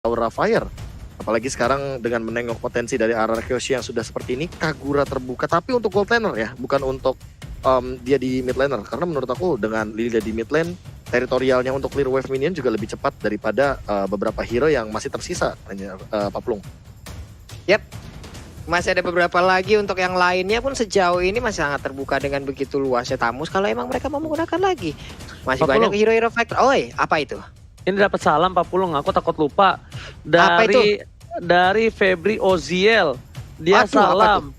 Aura Fire. Apalagi sekarang dengan menengok potensi dari RRQ yang sudah seperti ini, Kagura terbuka. Tapi untuk gold laner ya, bukan untuk dia di mid laner. Karena menurut aku dengan Lilia di mid lane, teritorialnya untuk clear wave minion juga lebih cepat daripada beberapa hero yang masih tersisa, Paplung. Yap, masih ada beberapa lagi untuk yang lainnya pun sejauh ini masih sangat terbuka dengan begitu luasnya Tamus. Kalau emang mereka mau menggunakan lagi, masih banyak hero-hero factor. Oi, apa itu? Ini dapat salam Pak Pulung, aku takut lupa. Dari Febri Oziel. Dia salam.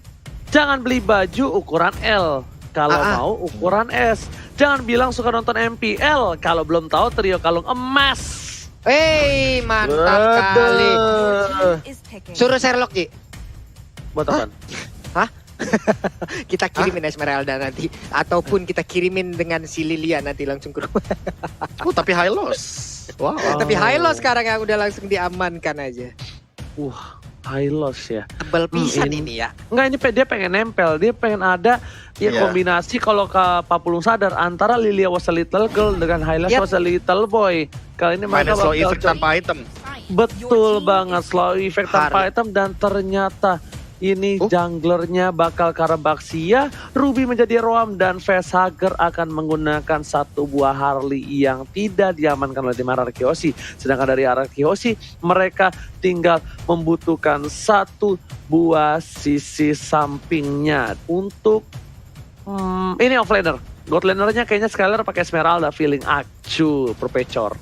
Jangan beli baju ukuran L. Kalau mau ukuran S. Jangan bilang suka nonton MPL. Kalau belum tahu trio kalung emas. Hey, mantap kali. Suruh Sherlock, Ji. Buat apaan? Hah? Kita kirimin Esmeralda nanti. Ataupun kita kirimin dengan si Lilia nanti langsung ke rumah. Tapi high loss. Wow. Tapi high loss sekarang yang udah langsung diamankan aja. High loss ya. Tebal pisan ini ya. Enggak, ini dia pengen nempel. Dia pengen ada kombinasi kalau Pak Pulung sadar antara Lilia was a little girl dengan high loss was a little boy. Kali ini mereka slow effect tanpa item. Betul banget, slow effect tanpa item. Dan ternyata ini junglernya bakal Karabaksia, Ruby menjadi Roam, dan Facehugger akan menggunakan satu buah Harley yang tidak diamankan oleh tim RRQ. Sedangkan dari RRQ mereka tinggal membutuhkan satu buah sisi sampingnya untuk ini offlaner. God lanernya kayaknya Skylar pakai Esmeralda, feeling acu perpecor.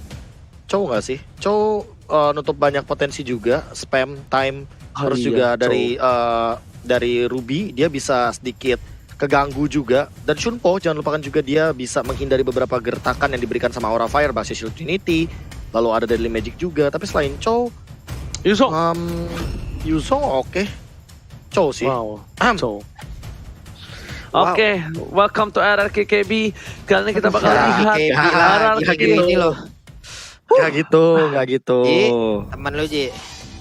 Chow nggak sih? Chow nutup banyak potensi juga, spam time. Terus juga dari Ruby dia bisa sedikit keganggu juga, dan Shunpo jangan lupakan juga dia bisa menghindari beberapa gertakan yang diberikan sama Aura Fire, basis Shield Trinity, lalu ada Deadly Magic juga. Tapi selain Chow, Yuzong oke. Chow sih. Chow. Oke, welcome to RRQKB. Kali ini kita bakal lihat RRQ ini loh. Gak gitu. Teman lu, Ji.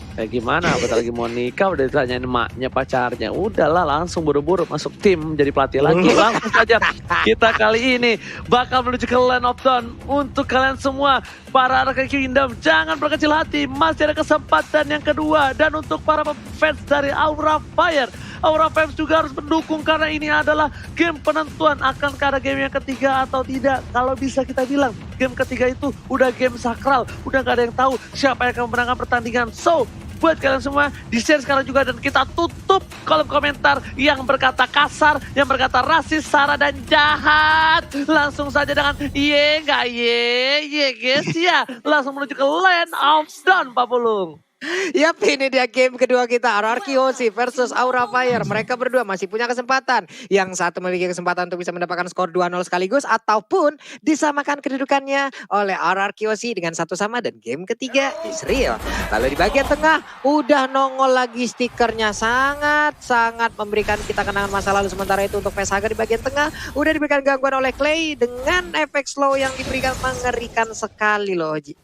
Kayak gimana, bentar lagi mau nikah udah ditanyain emaknya pacarnya. Udahlah langsung buru-buru masuk tim jadi pelatih lagi. Langsung saja kita kali ini bakal menuju ke Land of Dawn. Untuk kalian semua para RRQ Kingdom, jangan berkecil hati, masih ada kesempatan yang kedua. Dan untuk para fans dari Aura Fire, Aura Fans juga harus mendukung karena ini adalah game penentuan akan ada game yang ketiga atau tidak. Kalau bisa kita bilang game ketiga itu udah game sakral, udah gak ada yang tahu siapa yang akan memenangkan pertandingan. So, buat kalian semua di-share sekarang juga, dan kita tutup kolom komentar yang berkata kasar, yang berkata rasis, sara, dan jahat. Langsung saja dengan guys ya. Langsung menuju ke Land of Dawn, Pak Pulung. Yap, ini dia game kedua kita, RRQ versus Aura Fire. Mereka berdua masih punya kesempatan. Yang satu memiliki kesempatan untuk bisa mendapatkan skor 2-0 sekaligus, ataupun disamakan kedudukannya oleh RRQ dengan 1 sama, dan game ketiga is real. Lalu di bagian tengah udah nongol lagi stikernya, sangat memberikan kita kenangan masa lalu. Sementara itu untuk Facehugger di bagian tengah udah diberikan gangguan oleh Clay dengan efek slow yang diberikan mengerikan sekali loh, Ji.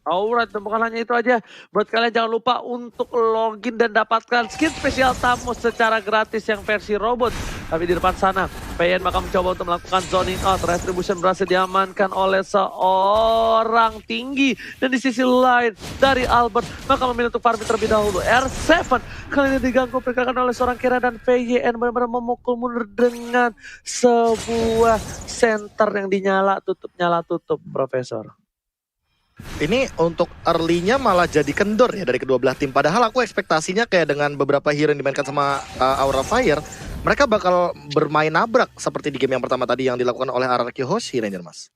Alright, bukan hanya itu aja. Buat kalian jangan lupa untuk login dan dapatkan skin spesial Tamus secara gratis yang versi robot. Tapi di depan sana, PN bakal mencoba untuk melakukan zoning out. Retribution berhasil diamankan oleh seorang tinggi. Dan di sisi lain, dari Albert maka memilih untuk farming terlebih dahulu. R7 kali ini diganggu pergerakan oleh seorang Kira, dan VYN benar-benar memukul mundur dengan sebuah center yang dinyala tutup, Profesor. Ini untuk early-nya malah jadi kendor ya dari kedua belah tim. Padahal aku ekspektasinya kayak dengan beberapa hero yang dimainkan sama Aura Fire, mereka bakal bermain nabrak seperti di game yang pertama tadi yang dilakukan oleh RRQ Ranger, Mas.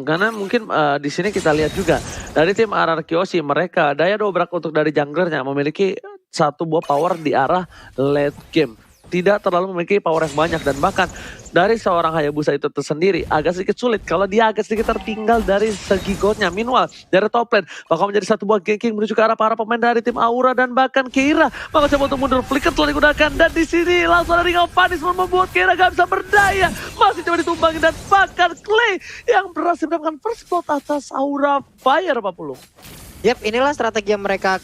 Karena mungkin di sini kita lihat juga dari tim RRQ mereka daya dobrak untuk dari junglernya memiliki satu buah power di arah late game. Tidak terlalu memiliki power yang banyak, dan bahkan dari seorang Hayabusa itu tersendiri agak sedikit sulit kalau dia agak sedikit tertinggal dari segi goldnya. Meanwhile dari top lane bakal menjadi satu buah ganking menuju ke arah para pemain dari tim Aura dan bahkan Keira. Maka coba untuk mundur, flicker telah digunakan, dan di sini langsung ada ring of punishment membuat Keira gak bisa berdaya. Masih coba ditumbangi, dan bahkan Clay yang berhasil mendapatkan first blood atas Aura Fire, Pak Pulung. Yap, inilah strategi yang mereka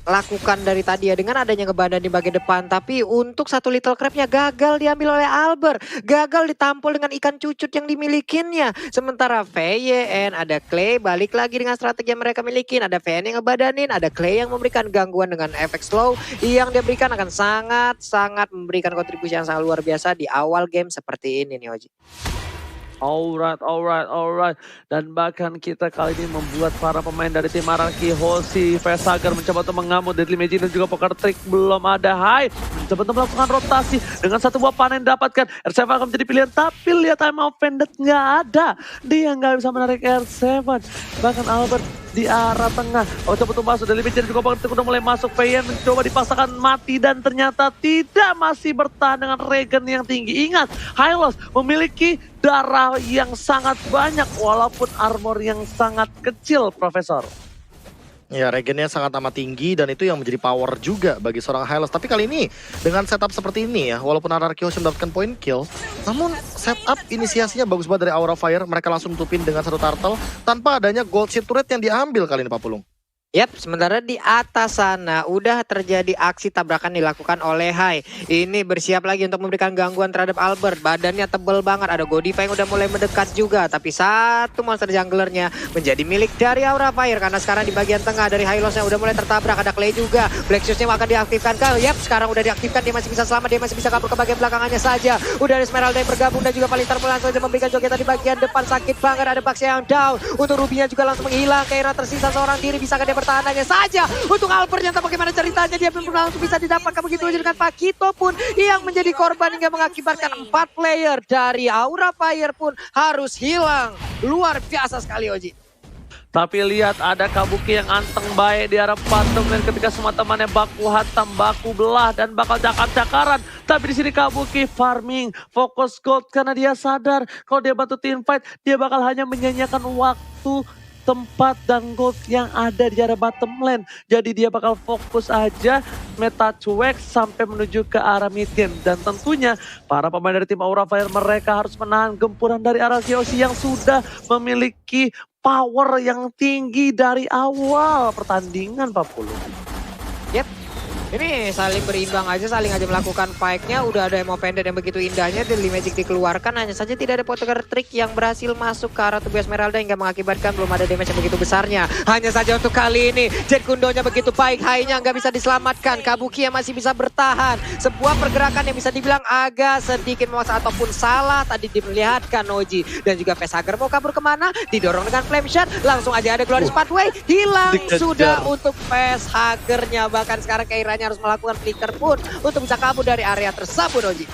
lakukan dari tadi ya dengan adanya ngebadan di bagian depan, tapi untuk satu Little Crab-nya gagal diambil oleh Albert, gagal ditampol dengan ikan cucut yang dimilikinya. Sementara VYN ada Clay balik lagi dengan strategi yang mereka milikin, ada VYN yang ngebadanin, ada Clay yang memberikan gangguan dengan efek slow yang dia berikan akan sangat memberikan kontribusi yang sangat luar biasa di awal game seperti ini nih Oji. Alright. Dan bahkan kita kali ini membuat para pemain dari tim Araki, Hoshi, Vesager mencoba untuk mengamuk Deadly Magic dan juga Poker Trick belum ada. Hai, mencoba untuk melakukan rotasi dengan satu buah panen dapatkan. R7 akan menjadi pilihan, tapi lihat time offended nggak ada. Dia nggak bisa menarik R7. Bahkan Albert di arah tengah. Oh, coba untuk masuk dari Limit juga Poker Trick udah mulai masuk. VN mencoba dipaksakan mati dan ternyata tidak, masih bertahan dengan regen yang tinggi. Ingat, Hylos memiliki darah yang sangat banyak walaupun armor yang sangat kecil, Profesor. Ya, regennya sangat amat tinggi dan itu yang menjadi power juga bagi seorang Hylos. Tapi kali ini dengan setup seperti ini ya, walaupun Araki Hoshi mendapatkan point kill, namun setup inisiasinya bagus banget dari Aura Fire. Mereka langsung tutupin dengan satu turtle tanpa adanya gold ship turret yang diambil kali ini Pak Pulung. Yap, sementara di atas sana udah terjadi aksi tabrakan dilakukan oleh Hai. Ini bersiap lagi untuk memberikan gangguan terhadap Albert. Badannya tebel banget, ada Godiva yang udah mulai mendekat juga. Tapi satu monster junglernya menjadi milik dari Aura Fire. Karena sekarang di bagian tengah dari Hylosnya udah mulai tertabrak. Ada Clay juga, Black Shoes-nya akan diaktifkan. Yap, sekarang udah diaktifkan, dia masih bisa selamat. Dia masih bisa kabur ke bagian belakangannya saja. Udah ada Esmeralda yang bergabung dan juga Palitar langsung saja memberikan jogetan di bagian depan. Sakit banget, ada Bugs yang down. Untuk Ruby-nya juga langsung menghilang. Keira tersisa seorang diri, bisakah dia bertahan hanya saja untuk Albert yang tak bagaimana ceritanya dia belum langsung bisa didapatkan begitu aja dengan Pakito pun yang menjadi korban hingga mengakibatkan 4 player dari Aura Fire pun harus hilang. Luar biasa sekali Oji. Tapi lihat ada Kabuki yang anteng baik di arah patung dan ketika semua temannya baku hantam, baku belah dan bakal cakar-cakaran. Tapi di sini Kabuki farming, fokus gold karena dia sadar kalau dia bantu team fight dia bakal hanya menyanyiakan waktu, tempat dan gold yang ada di arah bottom lane. Jadi dia bakal fokus aja meta cuek sampai menuju ke arah mid game. Dan tentunya para pemain dari tim Aura Fire mereka harus menahan gempuran dari Araki Hoshi yang sudah memiliki power yang tinggi dari awal pertandingan Pak Pulu. Yep. Ini saling berimbang aja, saling aja melakukan fight-nya. Udah ada emo pendant yang begitu indahnya, Deadly Magic dikeluarkan. Hanya saja tidak ada Poker Trick yang berhasil masuk ke arah tubuh Esmeralda hingga mengakibatkan belum ada damage yang begitu besarnya. Hanya saja untuk kali ini, Jet Kundonya begitu baik, Hai-nya nggak bisa diselamatkan. Kabuki yang masih bisa bertahan. Sebuah pergerakan yang bisa dibilang agak sedikit memaksa ataupun salah tadi diperlihatkan Oji. Dan juga Vesager mau kabur kemana? Didorong dengan Flame Shot. Langsung aja ada Glorious Pathway. Hilang sudah untuk Vesagernya. Bahkan sekarang Keira harus melakukan flicker pun untuk bisa kabur dari area tersebut Oji.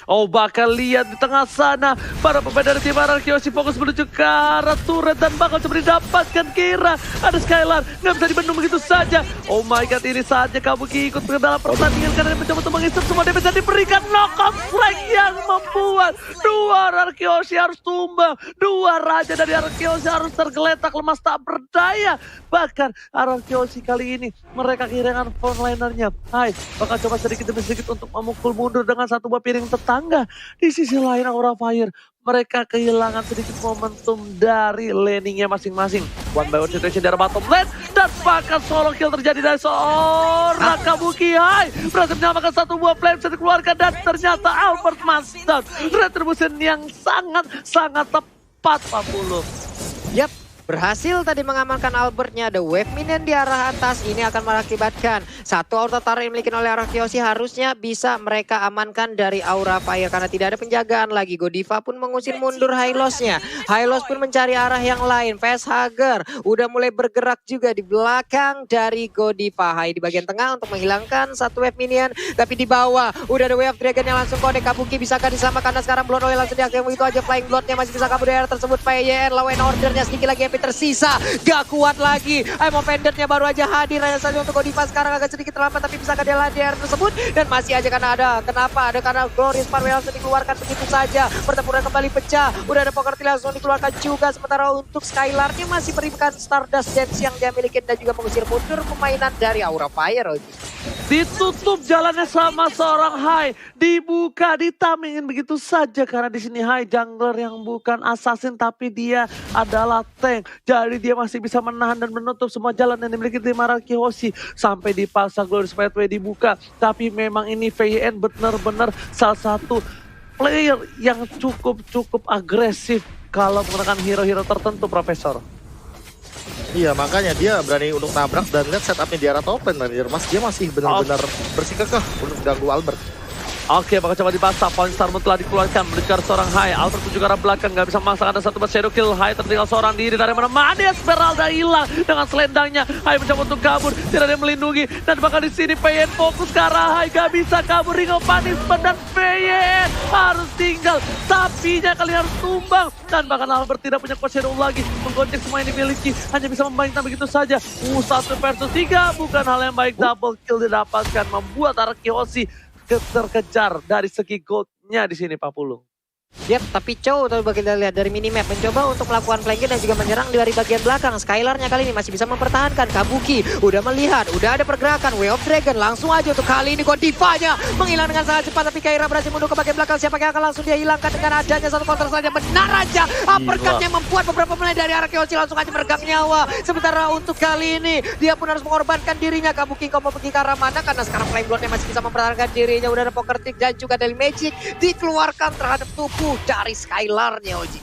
Oh, bakal lihat di tengah sana para pemain dari tim Araki Hoshi fokus menuju ke arah turret dan bakal coba didapatkan Kira. Ada Skylar, nggak bisa dibendung begitu saja. Oh my god, ini saatnya Kabuki ikut ke dalam pertandingan karena dia mencoba untuk mengisap semua damage dan diberikan knockout strike yang membuat dua Araki Hoshi harus tumbang. Dua raja dari Araki Hoshi harus tergeletak lemas tak berdaya. Bahkan Araki Hoshi kali ini mereka kehilangan frontlinernya. Hai, bakal coba sedikit demi sedikit untuk memukul mundur dengan satu buah piring tetangga. Di sisi lain Aura Fire mereka kehilangan sedikit momentum dari laningnya masing-masing. One by one situation dari bottom lane dan bahkan solo kill terjadi dari seorang Kabuki. Hai, berhasil menyamakan satu buah flame set dikeluarkan dan ternyata Albert Master retribution yang sangat tepat Pak Pulu. Yap. Berhasil tadi mengamankan Albertnya, ada wave minion di arah atas. Ini akan mengakibatkan satu auto turret yang dimiliki oleh Araki Hoshi harusnya bisa mereka amankan dari Aura Fire karena tidak ada penjagaan lagi. Godiva pun mengusir mundur Hylosnya. Hylos pun mencari arah yang lain. Facehugger udah mulai bergerak juga di belakang dari Godiva. Hai di bagian tengah untuk menghilangkan satu wave minion. Tapi di bawah udah ada wave dragon yang langsung connect. Kabuki bisakah diselamatkan karena sekarang Blood Oil langsung diaktifkan begitu aja. Flying Bloodnya masih bisa kabur dari area tersebut. PYN lawan ordernya sedikit lagi tersisa, gak kuat lagi. Emo Pendantnya baru aja hadir hanya saja untuk Godiva sekarang agak sedikit terlambat tapi bisa dia di area tersebut dan masih aja karena ada kenapa ada karena Glorious Pathway langsung dikeluarkan begitu saja. Pertempuran kembali pecah, udah ada Poker Trick langsung dikeluarkan juga sementara untuk Skylarnya masih berikan Stardust Dance yang dia miliki dan juga mengusir mundur permainan dari Aura Fire. Ditutup jalannya sama seorang Hai, dibuka, ditamingin begitu saja karena di sini Hai jungler yang bukan assassin tapi dia adalah tank. Jadi dia masih bisa menahan dan menutup semua jalan yang dimiliki tim Araki Hoshi. Sampai dipaksa Glorious Pathway dibuka. Tapi memang ini VN benar-benar salah satu player yang cukup agresif kalau menggunakan hero-hero tertentu, Profesor. Iya, makanya dia berani untuk nabrak dan lihat setupnya di arah top lane. Mas dia masih benar-benar bersikukuh untuk ganggu Albert. Oke, bakal coba dipaksa. Point Star Moon telah dikeluarkan menuju ke arah seorang Hai. Albert menuju ke arah belakang, gak bisa memaksakan ada satu shadow kill. Hai tertinggal seorang diri dari mana Esmeralda hilang dengan selendangnya. Hai mencoba untuk kabur, tidak ada yang melindungi. Dan bahkan di sini PN fokus ke arah Hai, gak bisa kabur. Ring of Punishment dan PN harus tinggal. Sapinya kali harus tumbang. Dan bahkan Albert tidak punya shadow lagi. Menggonceng semua yang dimiliki, hanya bisa membayangkan begitu saja. 1 versus 3 bukan hal yang baik. Double kill didapatkan, membuat Araki Hoshi terkejar dari segi goldnya di sini Pak Pulung. Yap, tapi Chow kalau kita lihat dari minimap mencoba untuk melakukan flanking dan juga menyerang dari bagian belakang. Skylarnya kali ini masih bisa mempertahankan. Kabuki udah melihat, udah ada pergerakan. Way of Dragon langsung aja untuk kali ini kok Diva-nya menghilang dengan sangat cepat. Tapi Kaira berhasil mundur ke bagian belakang. Siapa yang akan langsung dia hilangkan dengan adanya satu counter saja. Benar aja, uppercut-nya membuat beberapa pemain dari Araki Hoshi langsung aja meregang nyawa. Sementara untuk kali ini dia pun harus mengorbankan dirinya. Kabuki kau mau pergi ke arah mana? Karena sekarang Flame Blood-nya masih bisa mempertahankan dirinya. Udah ada Poker Tick dan juga dari Magic dikeluarkan terhadap tubuh dari Skylar-nya, Oji.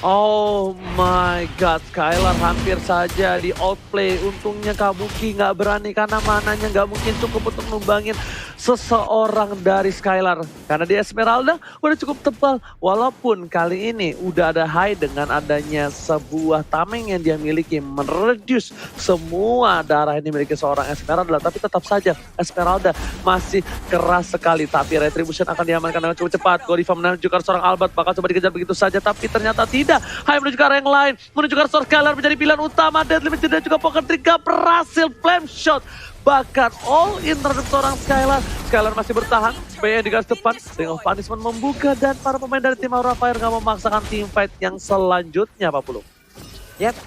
Oh my god, Skylar hampir saja di outplay. Untungnya Kabuki nggak berani karena mananya nggak mungkin cukup untuk numbangin seseorang dari Skylar. Karena di Esmeralda udah cukup tebal. Walaupun kali ini udah ada Hai dengan adanya sebuah tameng yang dia miliki. Mereduce semua darah yang dimiliki seorang Esmeralda. Tapi tetap saja Esmeralda masih keras sekali. Tapi Retribution akan diamankan dengan cukup cepat. Godiva menuju ke seorang Albert. Bakal coba dikejar begitu saja. Tapi ternyata tidak. Hai menuju ke arah yang lain. Menuju ke arah seorang Skylar menjadi pilihan utama. Deadly dan juga Poker Trick gak berhasil. Flame Shot. Bahkan all in terhadap seorang Skylar. Skylar masih bertahan. PN di garis depan. Ring of Punishment membuka. Dan para pemain dari tim Aura Fire gak memaksakan team fight yang selanjutnya Pak Pulung. Yap.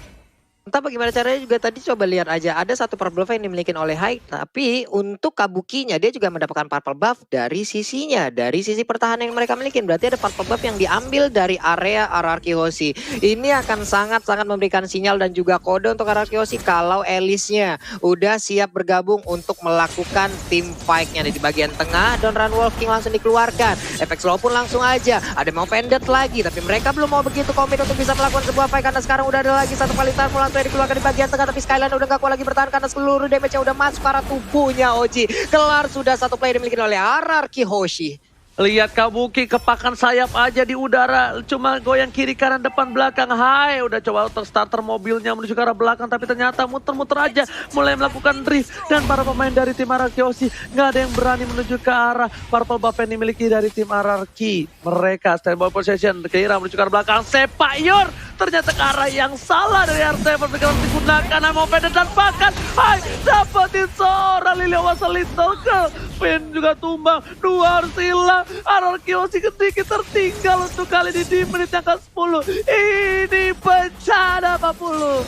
Entah bagaimana caranya juga tadi coba lihat aja. Ada satu purple buff yang dimiliki oleh Hai. Tapi untuk Kabukinya dia juga mendapatkan purple buff dari sisinya. Dari sisi pertahanan yang mereka miliki. Berarti ada purple buff yang diambil dari area Araki Hoshi. Ini akan sangat-sangat memberikan sinyal dan juga kode untuk Araki Hoshi. Kalau Alice-nya udah siap bergabung untuk melakukan team fight-nya di bagian tengah. Dan Run Wolf King langsung dikeluarkan. Efek slow pun langsung aja. Ada mau pendant lagi. Tapi mereka belum mau begitu komit untuk bisa melakukan sebuah fight. Karena sekarang udah ada lagi satu kali tarmu langsung dikeluarkan di bagian tengah. Tapi Skyline udah gak kuat lagi bertahan karena seluruh damage-nya udah masuk ke arah tubuhnya Oji. Kelar sudah satu play dimiliki oleh Araki Hoshi. Lihat Kabuki kepakan sayap aja di udara. Cuma goyang kiri kanan depan belakang. Hai udah coba untuk starter mobilnya menuju ke arah belakang. Tapi ternyata muter-muter aja. Mulai melakukan drift. Dan para pemain dari tim Araki Hoshi gak ada yang berani menuju ke arah purple buff yang dimiliki dari tim Araki. Mereka standby possession. Kira menuju ke arah belakang. Sepayur. Ternyata ke arah yang salah dari R7. Mereka harus digunakan. Mau pendek dan bahkan Hai dapetin seorang Liliawas Little Girl. Pin juga tumbang. Dua harus hilang. Araki Hoshi sedikit tertinggal untuk kali ini di menit yang ke-10. Ini bencana Pak Pulung.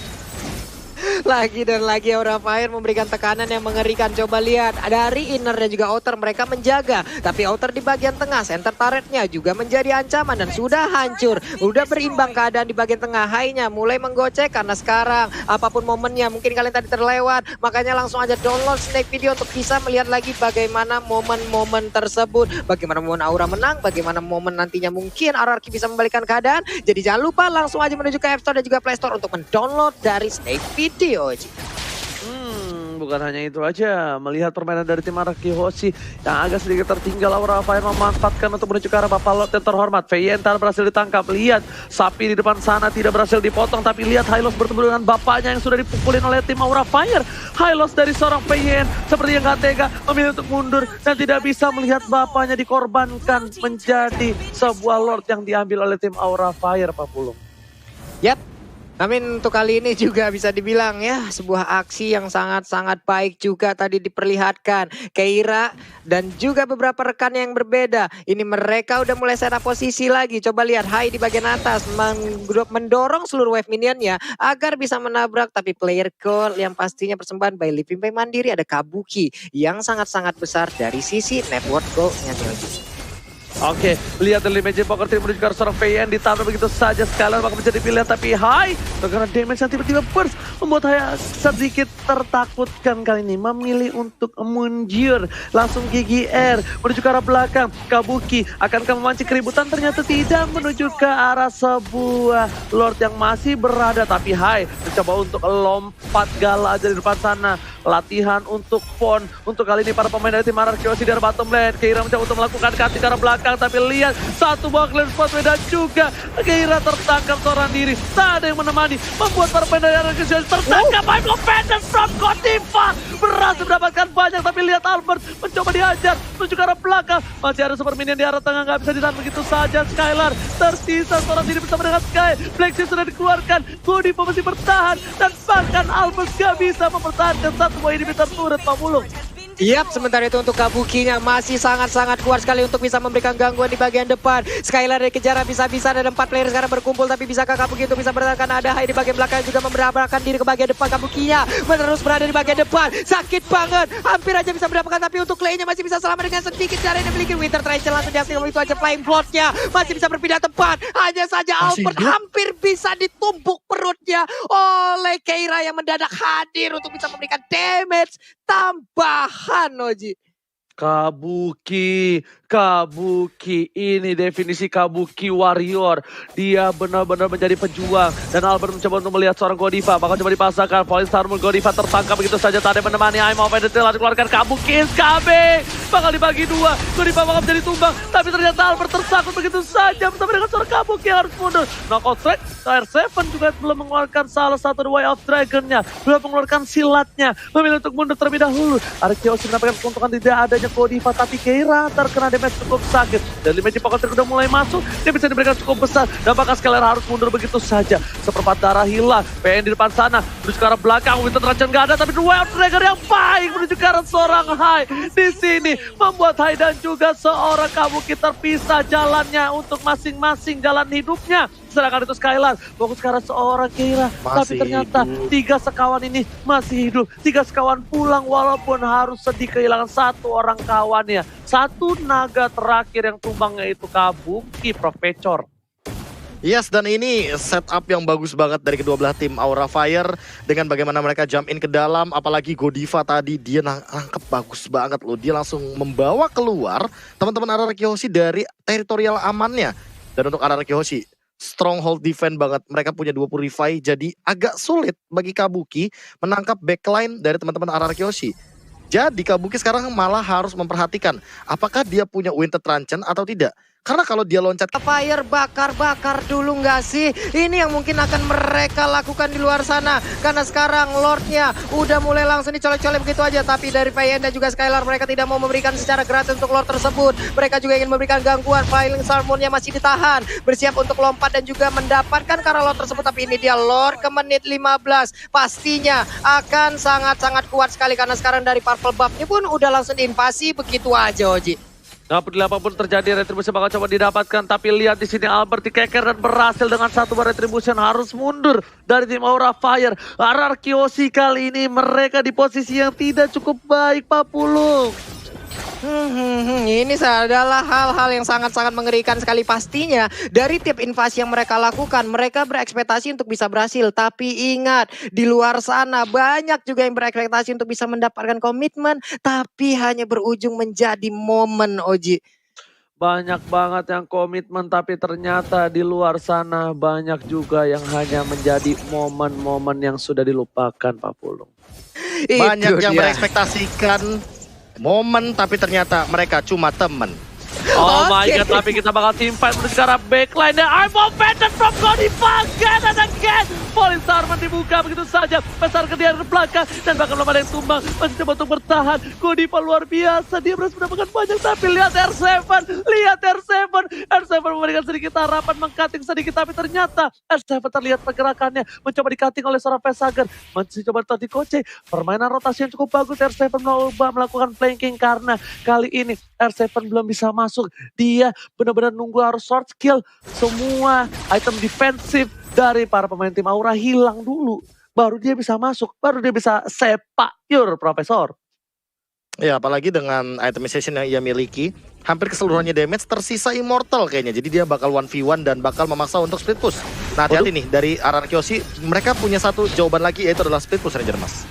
Lagi dan lagi Aura Fire memberikan tekanan yang mengerikan. Coba lihat dari inner dan juga outer mereka menjaga. Tapi outer di bagian tengah center turretnya juga menjadi ancaman dan sudah hancur. Udah berimbang keadaan di bagian tengah. Hai-nya mulai menggocek karena sekarang apapun momennya mungkin kalian tadi terlewat. Makanya langsung aja download snake video untuk bisa melihat lagi bagaimana momen-momen tersebut. Bagaimana momen Aura menang. Bagaimana momen nantinya mungkin Araki bisa membalikan keadaan. Jadi jangan lupa langsung aja menuju ke App Store dan juga Play Store untuk mendownload dari snake video. Bukan hanya itu aja, melihat permainan dari tim Araki Hoshi yang agak sedikit tertinggal. Aura Fire memanfaatkan untuk menuju ke arah Bapak Lord yang terhormat. Vyentar berhasil ditangkap. Lihat sapi di depan sana tidak berhasil dipotong, tapi lihat Hylos bertemu dengan bapaknya yang sudah dipukulin oleh tim Aura Fire. Hylos dari seorang Vyen seperti yang gak tega memilih untuk mundur dan tidak bisa melihat bapaknya dikorbankan menjadi sebuah Lord yang diambil oleh tim Aura Fire, Pak Pulung. Yap. Amin, untuk kali ini juga bisa dibilang ya sebuah aksi yang sangat-sangat baik juga tadi diperlihatkan. Keira dan juga beberapa rekan yang berbeda. Ini mereka udah mulai setup posisi lagi. Coba lihat Hai di bagian atas mendorong seluruh wave minionnya agar bisa menabrak. Tapi player core yang pastinya persembahan by Living Pay Mandiri ada Kabuki yang sangat-sangat besar dari sisi network goal-nya. Oke, lihat dari Magic Poker Team menuju ke arah seorang VN ditabrak begitu saja. Skylar bakal menjadi pilihan tapi Hai karena damage yang tiba-tiba burst membuat Hai sedikit tertakutkan kali ini memilih untuk mundur. Langsung GGR menuju ke arah belakang. Kabuki akankah memancing keributan? Ternyata tidak, menuju ke arah sebuah Lord yang masih berada tapi Hai mencoba untuk lompat gala aja di depan sana. Latihan untuk Pon. Untuk kali ini para pemain dari tim RRQ dari bottom lane. Keira mencoba untuk melakukan cutting ke arah belakang. Tapi lihat satu buah clear spot dan juga Keira tertangkap seorang diri. Tak ada yang menemani. Membuat para pemain dari RRQ tertangkap. I'm offended from Godiva. Berhasil mendapatkan banyak. Tapi lihat Albert mencoba dihajar. Menuju ke arah belakang. Masih ada super minion di arah tengah. Nggak bisa ditahan begitu saja. Skylar tersisa seorang diri bersama dengan Sky. Black Shield sudah dikeluarkan. Godiva masih bertahan. Dan bahkan Albert nggak bisa mempertahankan satu buah inhibitor turret Pak Pulung. Yap, sementara itu untuk Kabukinya masih sangat-sangat kuat sekali untuk bisa memberikan gangguan di bagian depan. Skylar dikejar bisa-bisa, ada 4 player sekarang berkumpul, tapi bisakah Kabuki untuk bisa bertahan? Ada Hai di bagian belakang juga memberabarakan diri ke bagian depan. Kabukinya menerus berada di bagian depan, sakit banget, hampir aja bisa mendapatkan, tapi untuk Clay-nya masih bisa selamat dengan sedikit cara yang dimiliki. Winter Triangle langsung dihasilkan begitu aja, Flying Plot-nya masih bisa berpindah tempat. Hanya saja Albert hampir bisa ditumbuk perutnya oleh Keira yang mendadak hadir untuk bisa memberikan damage tambahan, Oji. Kabuki, ini definisi Kabuki warrior. Dia benar-benar menjadi pejuang. Dan Albert mencoba untuk melihat seorang Godiva, bakal coba dipasangkan. Falling Star Moon Godiva tertangkap begitu saja, tak ada yang menemani. I'm off and detail, dikeluarkan Kabuki, SKB. Bakal dibagi 2, Godiva bakal menjadi tumbang. Tapi ternyata Albert tersangkut begitu saja bersama dengan seorang Kabuki yang harus mundur. Knockout strike, R7 juga belum mengeluarkan salah satu The Way of Dragon-nya. Belum mengeluarkan silatnya, memilih untuk mundur terlebih dahulu. Arkeosi mendapatkan keuntungan tidak adanya Godiva, tapi Keira terkena damage cukup sakit. Dan Magic Poker udah mulai masuk, dia bisa diberikan cukup besar. Dan bakal Skylar harus mundur begitu saja. Seperempat darah hilang, PN di depan sana, menuju ke arah belakang. Winter Trajan nggak ada, tapi The Way of Dragon yang baik menuju ke arah seorang Hai. Di sini membuat Hai dan juga seorang Kabuki terpisah jalannya untuk masing-masing jalan hidupnya. Sedangkan itu Skylar fokus ke arah seorang Keira. Tapi ternyata hidup. 3 sekawan ini masih hidup. 3 sekawan pulang walaupun harus sedih kehilangan 1 orang kawannya. 1 naga terakhir yang tumbang yaitu Kabuki Professor. Yes, dan ini setup yang bagus banget dari kedua belah tim Aura Fire. Dengan bagaimana mereka jump in ke dalam. Apalagi Godiva tadi, dia nangkep bagus banget loh. Dia langsung membawa keluar teman-teman RRQ Hoshi dari teritorial amannya. Dan untuk RRQ Hoshi, stronghold defense banget. Mereka punya 2 purify, jadi agak sulit bagi Kabuki menangkap backline dari teman-teman RRQ Hoshi. Jadi Kabuki sekarang malah harus memperhatikan apakah dia punya Winter Truncheon atau tidak. Karena kalau dia loncat Fire bakar-bakar dulu nggak sih? Ini yang mungkin akan mereka lakukan di luar sana. Karena sekarang Lordnya udah mulai langsung dicolek-colek begitu aja. Tapi dari VN dan juga Skylar mereka tidak mau memberikan secara gratis untuk Lord tersebut. Mereka juga ingin memberikan gangguan. Flying Salmonnya masih ditahan. Bersiap untuk lompat dan juga mendapatkan karena Lord tersebut. Tapi ini dia Lord ke menit 15. Pastinya akan sangat-sangat kuat sekali. Karena sekarang dari Purple Buff-nya pun udah langsung diinvasi begitu aja, Oji. Gak peduli apapun terjadi, Retribution bakal coba didapatkan. Tapi lihat di sini Albert dikeker dan berhasil dengan 1 bar Retribution harus mundur dari tim Aura Fire. RRQ Hoshi kali ini mereka di posisi yang tidak cukup baik, Pak Pulung. Ini adalah hal-hal yang sangat-sangat mengerikan sekali pastinya. Dari tiap invasi yang mereka lakukan, mereka berekspektasi untuk bisa berhasil. Tapi ingat, di luar sana banyak juga yang berekspektasi untuk bisa mendapatkan komitmen. Tapi hanya berujung menjadi momen, Oji. Banyak banget yang komitmen, tapi ternyata di luar sana banyak juga yang hanya menjadi momen-momen yang sudah dilupakan, Pak Pulung. Banyak yang berekspektasikan momen, tapi ternyata mereka cuma temen. Oh my god, tapi kita bakal team fight menuju ke arah backline. Dan I'm offended from Godiva again and again. Falling Star dibuka begitu saja. Besar ke dia ke belakang. Dan bahkan belum ada yang tumbang. Masih coba untuk bertahan. Godiva luar biasa. Dia berhasil mendapatkan banyak. Tapi lihat R7. Lihat R7. R7 memberikan sedikit harapan. Mengcutting sedikit. Tapi ternyata R7 terlihat pergerakannya. Mencoba di-cutting oleh seorang Vesager. Masih coba di Koce. Permainan rotasi yang cukup bagus. R7 melakukan flanking. Karena kali ini R7 belum bisa masuk. Dia benar-benar nunggu harus short skill. Semua item defensif dari para pemain tim Aura hilang dulu. Baru dia bisa masuk. Baru dia bisa sepak Profesor. Ya, apalagi dengan itemization yang ia miliki, hampir keseluruhannya damage tersisa immortal kayaknya. Jadi dia bakal 1v1 dan bakal memaksa untuk split push. Nah, hati-hati nih dari RRQ, mereka punya satu jawaban lagi, yaitu adalah split push Ranger Mas.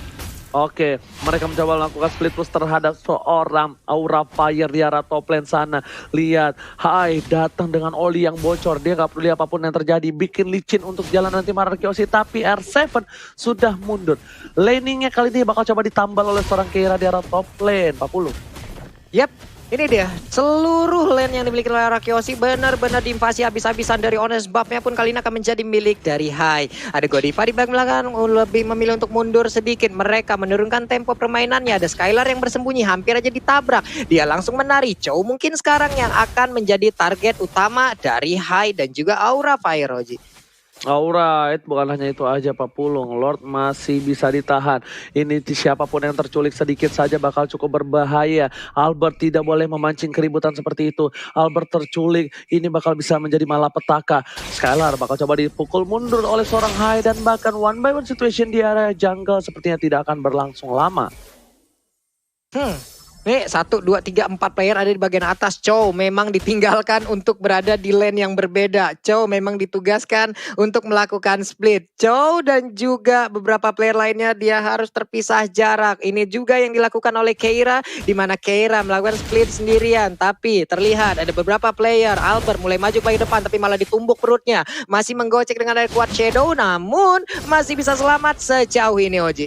Oke, mereka mencoba melakukan split push terhadap seorang Aura Fire di arah top lane sana. Lihat, Hai datang dengan Oli yang bocor. Dia gak peduli apapun yang terjadi. Bikin licin untuk jalan nanti Mararkyoshi. Tapi R7 sudah mundur. Laningnya kali ini bakal coba ditambal oleh seorang Keira di arah top lane. 40. Yap, ini dia. Seluruh lane yang dimiliki oleh Rakyoshi benar-benar diinvasi habis-habisan dari Honest. Buff-nya pun kali ini akan menjadi milik dari Hai. Ada Godiva di bagian belakang, lebih memilih untuk mundur sedikit. Mereka menurunkan tempo permainannya. Ada Skylar yang bersembunyi, hampir aja ditabrak. Dia langsung menari. Chow mungkin sekarang yang akan menjadi target utama dari Hai dan juga Aura Fire, Roji. Alright, bukan hanya itu aja Pak Pulung, Lord masih bisa ditahan. Ini siapapun yang terculik sedikit saja bakal cukup berbahaya. Albert tidak boleh memancing keributan seperti itu. Albert terculik, ini bakal bisa menjadi malapetaka. Skylar bakal coba dipukul mundur oleh seorang Hai dan bahkan one by one situation di area jungle sepertinya tidak akan berlangsung lama. Nih 1, 2, 3, 4 player ada di bagian atas. Chow memang ditinggalkan untuk berada di lane yang berbeda. Chow memang ditugaskan untuk melakukan split. Chow dan juga beberapa player lainnya dia harus terpisah jarak. Ini juga yang dilakukan oleh Keira, di mana Keira melakukan split sendirian. Tapi terlihat ada beberapa player. Albert mulai maju ke depan tapi malah ditumbuk perutnya. Masih menggocek dengan ada kuat Shadow, namun masih bisa selamat sejauh ini, Oji.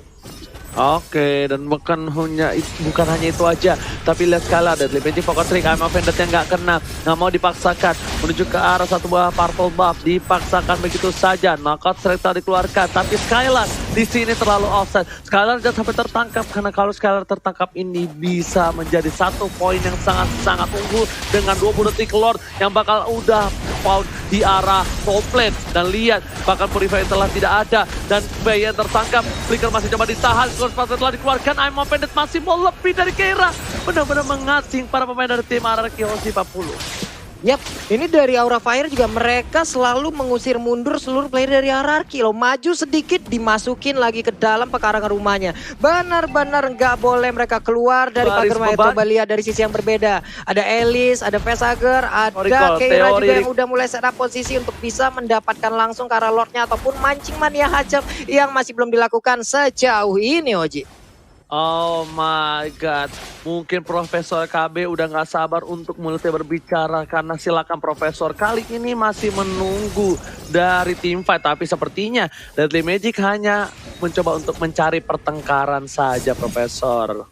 Oke, dan bukan hanya itu aja, tapi lihat skala Deadly Magic Focus Trick, I'm offended yang nggak kena, nggak mau dipaksakan menuju ke arah satu buah purple buff, dipaksakan begitu saja. Knockout strike telah dikeluarkan, tapi Skylar di sini terlalu offside. Skylar jangan sampai tertangkap, karena kalau Skylar tertangkap ini bisa menjadi satu poin yang sangat-sangat unggul dengan 20 detik Lord yang bakal udah foul di arah top lane. Dan lihat, bahkan Purify telah tidak ada dan Bayan tertangkap. Flicker masih coba ditahan. Pasir telah dikeluarkan, I'm offended masih mau lebih dari Keira. Benar-benar mengasing para pemain dari tim Mararkyoshi 40. Yap, ini dari Aura Fire juga mereka selalu mengusir mundur seluruh player dari RRQ loh. Maju sedikit dimasukin lagi ke dalam pekarangan rumahnya. Benar-benar nggak boleh mereka keluar dari pagar rumahnya. Coba lihat dari sisi yang berbeda. Ada Elis, ada Vesager, ada Keira juga yang udah mulai set up posisi untuk bisa mendapatkan langsung ke arah Lordnya ataupun mancing mania hajab yang masih belum dilakukan sejauh ini, Oji. Oh my god, mungkin Profesor KB udah gak sabar untuk mulai berbicara karena silakan Profesor kali ini masih menunggu dari tim fight. Tapi sepertinya Deadly Magic hanya mencoba untuk mencari pertengkaran saja Profesor.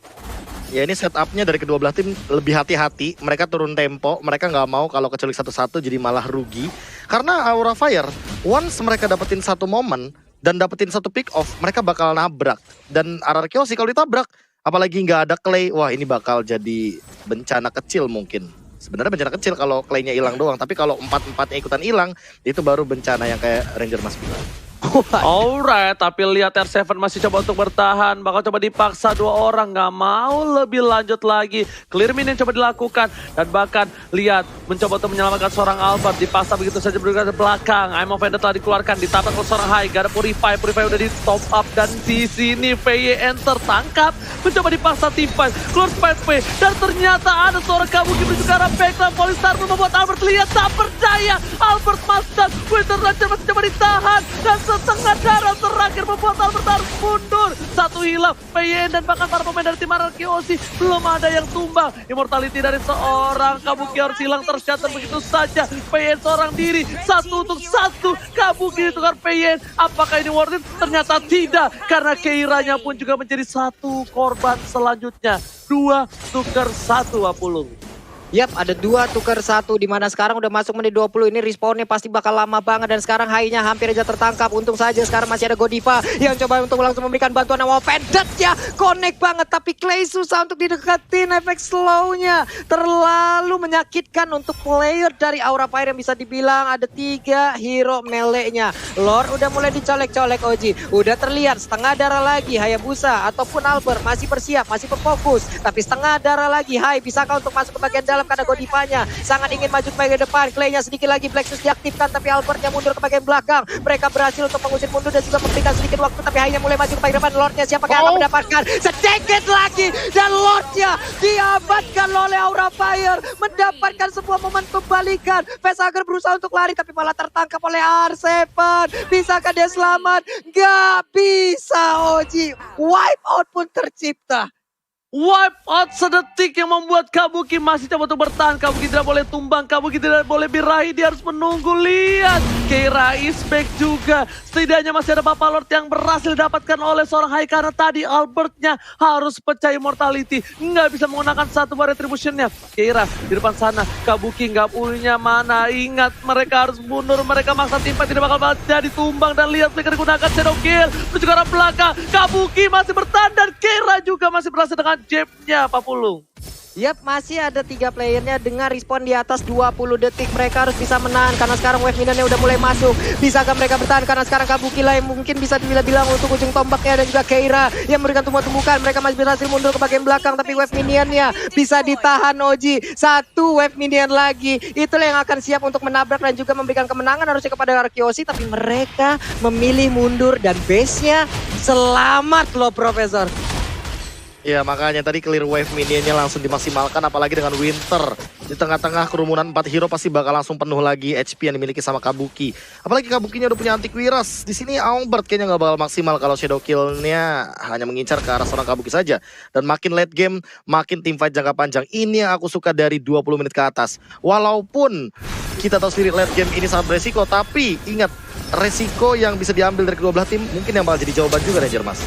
Ya ini setupnya dari kedua belah tim lebih hati-hati, mereka turun tempo, mereka nggak mau kalau kecuali satu-satu jadi malah rugi. Karena Aura Fire, once mereka dapetin satu momen, dan dapetin satu pick off, mereka bakal nabrak. Dan RRQ kalau ditabrak, apalagi nggak ada Clay, wah ini bakal jadi bencana kecil mungkin. Sebenarnya bencana kecil kalau Clay-nya hilang doang, tapi kalau empat-empatnya ikutan hilang, itu baru bencana yang kayak Ranger Mas bilang. Alright, tapi lihat R7 masih coba untuk bertahan, bakal coba dipaksa dua orang, nggak mau lebih lanjut lagi. Clear minion coba dilakukan dan bahkan lihat mencoba untuk menyelamatkan seorang Albert, dipaksa begitu saja bergerak ke belakang. I'm offended telah dikeluarkan, ditabrak oleh seorang Hai, gak ada Purify udah di top up dan di sini VYN tertangkap, mencoba dipaksa tim fight, keluar P dan ternyata ada seorang Kabuki menuju ke arah backline. Polystar membuat Albert lihat tak percaya, Albert Master, Winter Ranger masih coba ditahan dan setengah darah terakhir membuat Albert harus mundur. Satu hilang, PYN dan bahkan para pemain dari tim Mararkyoshi belum ada yang tumbang. Immortality dari seorang Kabuki harus hilang tercatat begitu saja. PYN seorang diri, 1 untuk 1. Kabuki ditukar PYN. Apakah ini worth it? Ternyata tidak, karena Keiranya pun juga menjadi satu korban selanjutnya. 2 tukar 1 Apulung. Yap, ada 2 tukar 1 di mana sekarang udah masuk menit 20. Ini respawnnya pasti bakal lama banget dan sekarang Hai-nya hampir aja tertangkap. Untung saja sekarang masih ada Godiva yang coba untuk langsung memberikan bantuan yang offended ya. Connect banget tapi Clay susah untuk dideketin. Efek slow-nya terlalu menyakitkan untuk player dari Aura Fire yang bisa dibilang ada 3 hero melee-nya. Lord udah mulai dicolek-colek Oji. Udah terlihat setengah darah lagi Hayabusa ataupun Albert masih bersiap, masih berfokus. Tapi setengah darah lagi Hai, bisakah untuk masuk ke bagian dalam? dalam keadaan Godivanya sangat ingin maju ke bagian depan. Clay-nya sedikit lagi, Blacksus diaktifkan tapi Albertnya mundur ke bagian belakang. Mereka berhasil untuk mengusir mundur dan juga memberikan sedikit waktu, tapi hanya mulai maju ke bagian depan. Lordnya siapa yang akan mendapatkan sedikit lagi, dan Lordnya diamankan oleh Aura Fire, mendapatkan sebuah momentum balikan. Facehager berusaha untuk lari tapi malah tertangkap oleh R7. Bisakah dia selamat? Gak bisa, Oji. Wipe out pun tercipta. Wipe out sedetik yang membuat Kabuki masih coba untuk bertahan. Kabuki tidak boleh tumbang, Kabuki tidak boleh birahi, dia harus menunggu. Lihat, Keira is back juga. Setidaknya masih ada Papa Lord yang berhasil didapatkan oleh seorang Hai, karena tadi Albertnya harus pecah immortality. Nggak bisa menggunakan satu bar retributionnya. Keira di depan sana, Kabuki nggak punya mana. Ingat, mereka harus mundur, mereka maksa timpa tidak bakal jadi tumbang. Dan lihat Flicker gunakan Shadow Kill menuju ke arah belakang. Kabuki masih bertahan dan Keira juga masih berhasil dengan jabnya, Pak Pulung. Yap, masih ada 3 playernya dengan respon di atas 20 detik. Mereka harus bisa menahan karena sekarang wave minionnya udah mulai masuk. Bisakah mereka bertahan karena sekarang Kabuki lah yang mungkin bisa dibilang untuk ujung tombaknya, dan juga Keira yang memberikan tumbuh-tumbukan. Mereka masih berhasil mundur ke bagian belakang tapi wave minionnya bisa ditahan, Oji. 1 wave minion lagi. Itulah yang akan siap untuk menabrak dan juga memberikan kemenangan harusnya kepada Arkeosi, tapi mereka memilih mundur dan base-nya selamat loh, Profesor. Ya makanya tadi clear wave minionnya langsung dimaksimalkan, apalagi dengan Winter. Di tengah-tengah kerumunan 4 hero pasti bakal langsung penuh lagi HP yang dimiliki sama Kabuki. Apalagi Kabukinya udah punya antivirus. Di sini Albert kayaknya nggak bakal maksimal kalau shadow kill-nya hanya mengincar ke arah seorang Kabuki saja. Dan makin late game, makin teamfight jangka panjang. Ini yang aku suka dari 20 menit ke atas. Walaupun kita tahu sendiri late game ini sangat beresiko, tapi ingat, resiko yang bisa diambil dari kedua belah tim mungkin yang bakal jadi jawaban juga, Ranger Mas.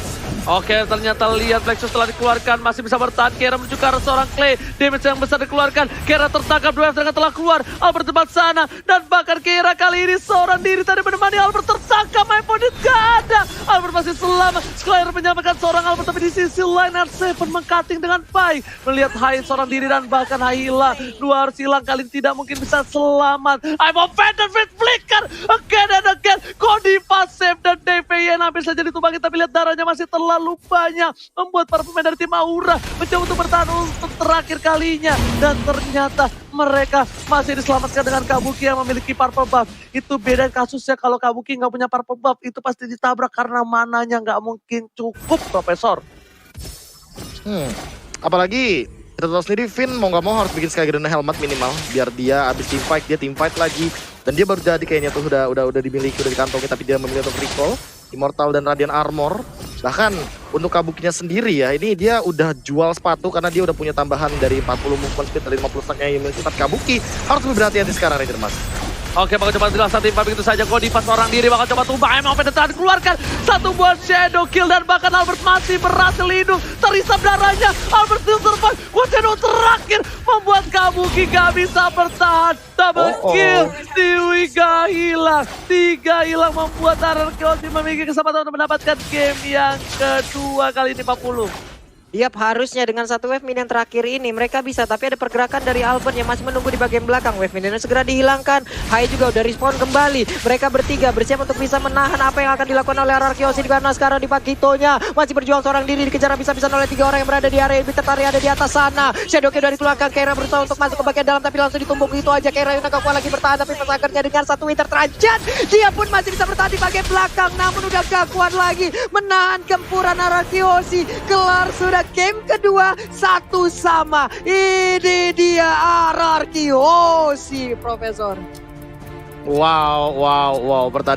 Oke, ternyata lihat Blacksus telah dikeluarkan, masih bisa bertahan. Keira menuju ke arah seorang Clay, damage yang besar dikeluarkan. Keira tertangkap, dua F telah keluar. Albert tempat sana, dan bahkan Keira kali ini seorang diri tadi menemani Albert tertangkap. Main point gak ada, Albert masih selamat. Squire menyamakan seorang Albert, tapi di sisi lain R7 mengcutting dengan baik. Melihat Hai seorang diri dan bahkan Hai hilang. Dua harus hilang, kali ini tidak mungkin bisa selamat. I'm offended with Flicker again and again. Godiva save dan DPN hampir saja ditumbangi, tapi lihat darahnya masih terlalu banyak, membuat para pemain dari tim Aura mencoba untuk bertahan untuk terakhir kalinya, dan ternyata mereka masih diselamatkan dengan Kabuki yang memiliki purple buff. Itu beda kasusnya, kalau Kabuki nggak punya purple buff itu pasti ditabrak karena mananya nggak mungkin cukup, Profesor. Apalagi kita tahu sendiri Finn mau nggak mau harus bikin Skygrenade helmet minimal biar dia abis teamfight dia teamfight lagi, dan dia baru jadi kayaknya tuh udah dimiliki, udah dikantongi, tapi dia memilih untuk recall Immortal dan Radiant Armor. Bahkan untuk Kabukinya sendiri ya, ini dia udah jual sepatu karena dia udah punya tambahan dari 40 movement speed dari 50 stacknya yang memiliki. Kabuki harus lebih berhati-hati sekarang, Ranger Mas. Oke, bakal coba jelasan tim begitu saja. Godiva seorang diri bakal coba tumbang. Emang penetrasi keluarkan satu buat shadow kill, dan bahkan Albert masih berhasil hidup. Terisap darahnya, Albert still survive. Shadow terakhir membuat Kabuki gak bisa bertahan. Double kill, Dewi gak hilang. 3 hilang membuat Arkeosi memiliki kesempatan untuk mendapatkan game yang kedua kali ini 40. Yap, harusnya dengan 1 wave minion terakhir ini mereka bisa, tapi ada pergerakan dari Albert yang masih menunggu di bagian belakang. Wave minionnya segera dihilangkan. Hai juga udah respawn kembali. Mereka bertiga bersiap untuk bisa menahan apa yang akan dilakukan oleh Arkeosi, karena sekarang di Pakitonya masih berjuang seorang diri, dikejar habis-habisan oleh 3 orang yang berada di area Bitter ada di atas sana. Shadowkill dari keluarkan, Keira berusaha untuk masuk ke bagian dalam tapi langsung ditumbuk itu aja. Keira yang agak kuat lagi bertahan, tapi Facehagernya dengan 1 Winter Tranchant dia pun masih bisa bertahan di bagian belakang, namun udah gak kuat lagi menahan gempuran Arkeosi. Kelar sudah game kedua 1-1. Ini dia Arkeosi, Profesor. Wow, pertandingan